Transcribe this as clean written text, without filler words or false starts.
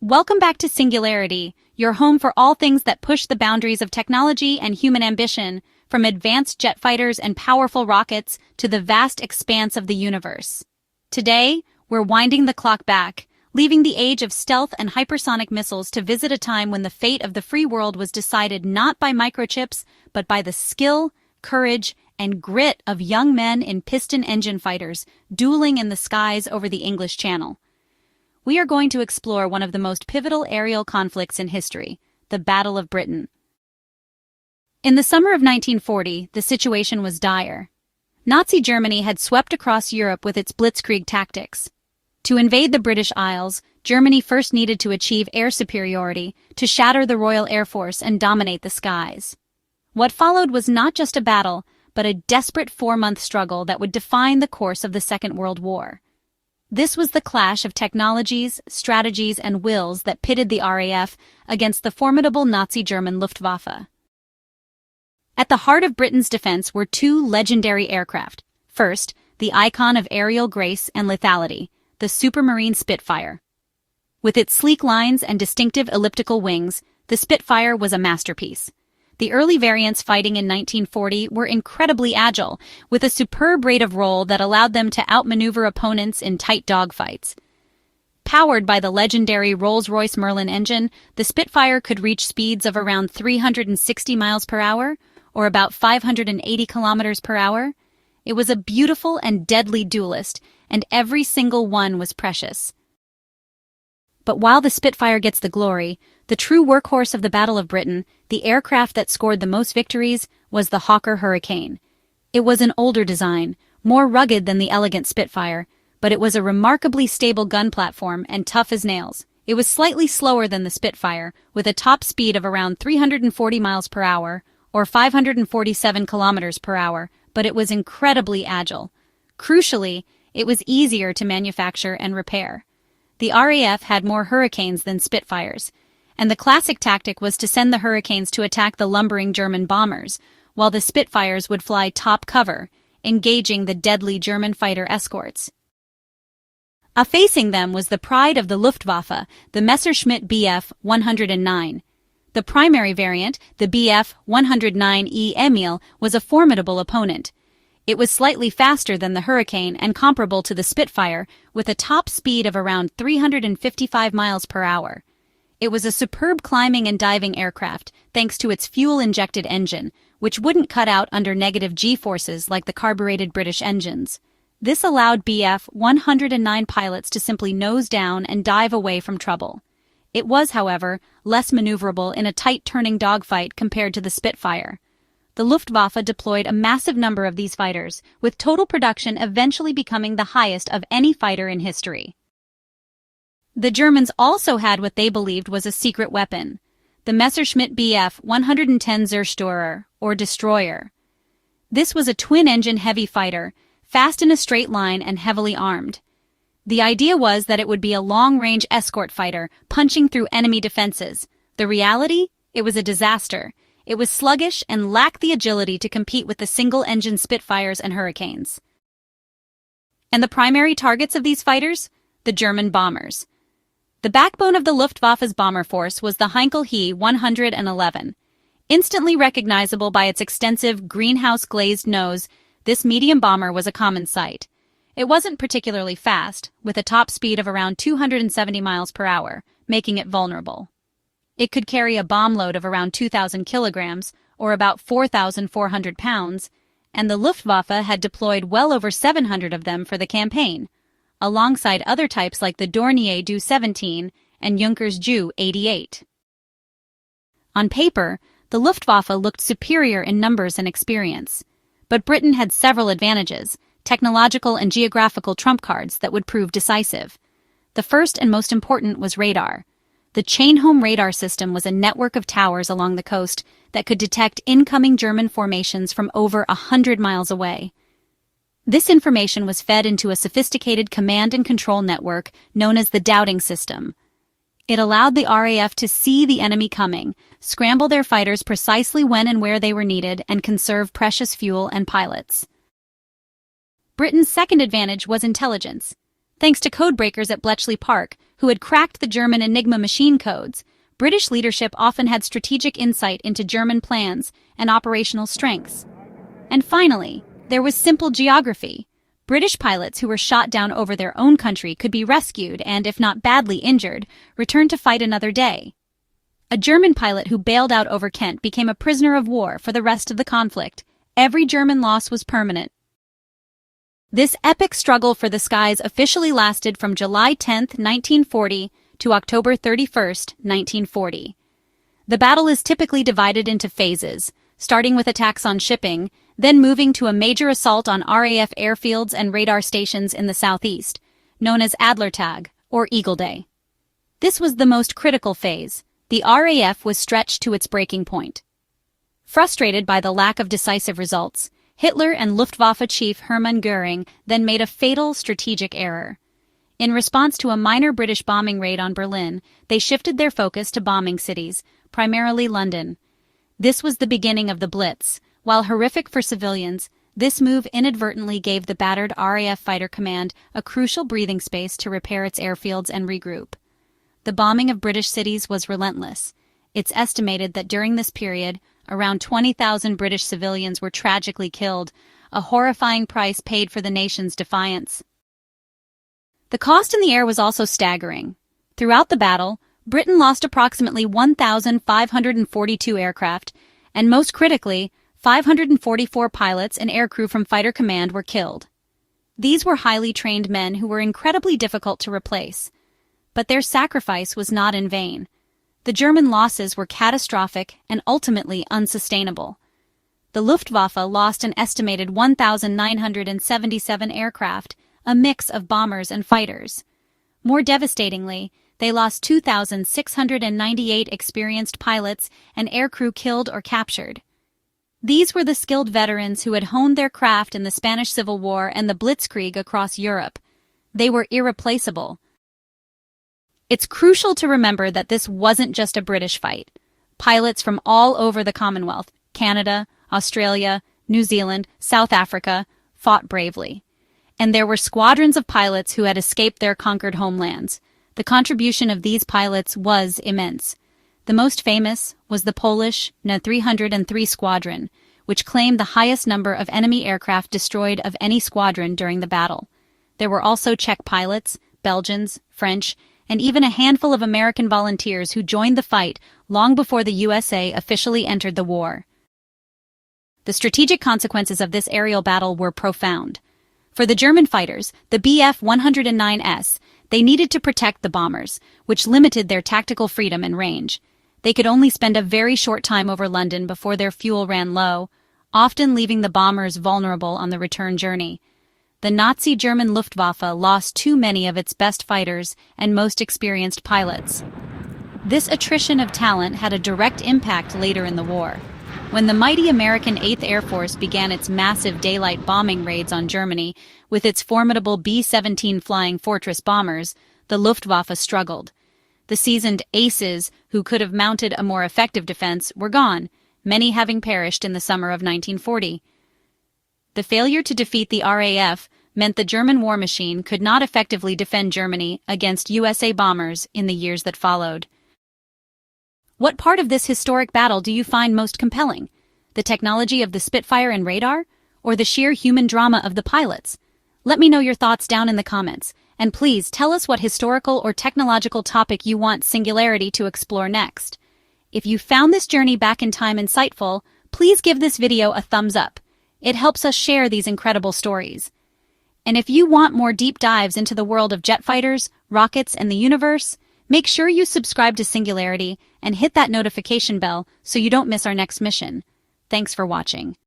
Welcome back to Singularity, your home for all things that push the boundaries of technology and human ambition, from advanced jet fighters and powerful rockets to the vast expanse of the universe. Today, we're winding the clock back, leaving the age of stealth and hypersonic missiles to visit a time when the fate of the free world was decided not by microchips, but by the skill, courage, and grit of young men in piston engine fighters dueling in the skies over the English Channel. We are going to explore one of the most pivotal aerial conflicts in history, the Battle of Britain. In the summer of 1940, the situation was dire. Nazi Germany had swept across Europe with its blitzkrieg tactics. To invade the British Isles, Germany first needed to achieve air superiority to shatter the Royal Air Force and dominate the skies. What followed was not just a battle, but a desperate 4-month struggle that would define the course of the Second World War. This was the clash of technologies, strategies, and wills that pitted the RAF against the formidable Nazi German Luftwaffe. At the heart of Britain's defense were two legendary aircraft. First, the icon of aerial grace and lethality, the Supermarine Spitfire. With its sleek lines and distinctive elliptical wings, the Spitfire was a masterpiece. The early variants fighting in 1940 were incredibly agile, with a superb rate of roll that allowed them to outmaneuver opponents in tight dogfights. Powered by the legendary Rolls-Royce Merlin engine, the Spitfire could reach speeds of around 360 miles per hour, or about 580 kilometers per hour. It was a beautiful and deadly duelist, and every single one was precious. But while the Spitfire gets the glory, the true workhorse of the Battle of Britain, the aircraft that scored the most victories, was the Hawker Hurricane. It was an older design, more rugged than the elegant Spitfire, but it was a remarkably stable gun platform and tough as nails. It was slightly slower than the Spitfire, with a top speed of around 340 miles per hour, or 547 kilometers per hour, but it was incredibly agile. Crucially, it was easier to manufacture and repair. The RAF had more Hurricanes than Spitfires, and the classic tactic was to send the Hurricanes to attack the lumbering German bombers, while the Spitfires would fly top cover, engaging the deadly German fighter escorts. Facing them was the pride of the Luftwaffe, the Messersmid BF109. The primary variant, the BF109E Emil, was a formidable opponent. It was slightly faster than the Hurricane and comparable to the Spitfire, with a top speed of around 355 miles per hour. It was a superb climbing and diving aircraft, thanks to its fuel-injected engine, which wouldn't cut out under negative G-forces like the carbureted British engines. This allowed BF109 pilots to simply nose down and dive away from trouble. It was, however, less maneuverable in a tight-turning dogfight compared to the Spitfire. The Luftwaffe deployed a massive number of these fighters, with total production eventually becoming the highest of any fighter in history. The Germans also had what they believed was a secret weapon, the Messersmid BF110 Zerstörer, or destroyer. This was a twin-engine heavy fighter, fast in a straight line and heavily armed. The idea was that it would be a long-range escort fighter, punching through enemy defenses. The reality? It was a disaster. It was sluggish and lacked the agility to compete with the single-engine Spitfires and Hurricanes. And the primary targets of these fighters? The German bombers. The backbone of the Luftwaffe's bomber force was the Hanklehi 111. Instantly recognizable by its extensive greenhouse-glazed nose, this medium bomber was a common sight. It wasn't particularly fast, with a top speed of around 270 miles per hour, making it vulnerable. It could carry a bomb load of around 2,000 kilograms, or about 4,400 pounds, and the Luftwaffe had deployed well over 700 of them for the campaign, alongside other types like the Dornier Du-17 and Junkers Ju-88. On paper, the Luftwaffe looked superior in numbers and experience, but Britain had several advantages, technological and geographical trump cards that would prove decisive. The first and most important was radar. The Chain-Home radar system was a network of towers along the coast that could detect incoming German formations from over 100 miles away. This information was fed into a sophisticated command and control network known as the Dowding system. It allowed the RAF to see the enemy coming, scramble their fighters precisely when and where they were needed, and conserve precious fuel and pilots. Britain's second advantage was intelligence. Thanks to codebreakers at Bletchley Park, who had cracked the German Enigma machine codes, British leadership often had strategic insight into German plans and operational strengths. And finally, there was simple geography. British pilots who were shot down over their own country could be rescued and, if not badly injured, returned to fight another day. A German pilot who bailed out over Kent became a prisoner of war for the rest of the conflict. Every German loss was permanent. This epic struggle for the skies officially lasted from July 10, 1940 to October 31, 1940. The battle is typically divided into phases, starting with attacks on shipping, then moving to a major assault on RAF airfields and radar stations in the southeast, known as Adlertag, or Eagle Day. This was the most critical phase. The RAF was stretched to its breaking point. Frustrated by the lack of decisive results, Hitler and Luftwaffe chief Hermann Göring then made a fatal strategic error. In response to a minor British bombing raid on Berlin, they shifted their focus to bombing cities, primarily London. This was the beginning of the Blitz. While horrific for civilians, this move inadvertently gave the battered RAF Fighter Command a crucial breathing space to repair its airfields and regroup. The bombing of British cities was relentless. It's estimated that during this period, around 20,000 British civilians were tragically killed, a horrifying price paid for the nation's defiance. The cost in the air was also staggering. Throughout the battle, Britain lost approximately 1,542 aircraft, and most critically, 544 pilots and aircrew from Fighter Command were killed. These were highly trained men who were incredibly difficult to replace. But their sacrifice was not in vain. The German losses were catastrophic and ultimately unsustainable. The Luftwaffe lost an estimated 1,977 aircraft, a mix of bombers and fighters. More devastatingly, they lost 2,698 experienced pilots and aircrew killed or captured. These were the skilled veterans who had honed their craft in the Spanish Civil War and the Blitzkrieg across Europe. They were irreplaceable. It's crucial to remember that this wasn't just a British fight. Pilots from all over the Commonwealth, Canada, Australia, New Zealand, South Africa, fought bravely. And there were squadrons of pilots who had escaped their conquered homelands. The contribution of these pilots was immense. The most famous was the Polish Na-303 Squadron, which claimed the highest number of enemy aircraft destroyed of any squadron during the battle. There were also Czech pilots, Belgians, French, and even a handful of American volunteers who joined the fight long before the USA officially entered the war. The strategic consequences of this aerial battle were profound. For the German fighters, the BF109s, they needed to protect the bombers, which limited their tactical freedom and range. They could only spend a very short time over London before their fuel ran low, often leaving the bombers vulnerable on the return journey. The Nazi German Luftwaffe lost too many of its best fighters and most experienced pilots. This attrition of talent had a direct impact later in the war. When the mighty American 8th Air Force began its massive daylight bombing raids on Germany with its formidable B-17 Flying Fortress bombers, the Luftwaffe struggled. The seasoned aces who could have mounted a more effective defense were gone, many having perished in the summer of 1940. The failure to defeat the RAF meant the German war machine could not effectively defend Germany against USA bombers in the years that followed. What part of this historic battle do you find most compelling? The technology of the Spitfire and radar, or the sheer human drama of the pilots? Let me know your thoughts down in the comments, and please tell us what historical or technological topic you want Singularity to explore next. If you found this journey back in time insightful, please give this video a thumbs up. It helps us share these incredible stories. And if you want more deep dives into the world of jet fighters, rockets, and the universe, make sure you subscribe to Singularity and hit that notification bell so you don't miss our next mission. Thanks for watching.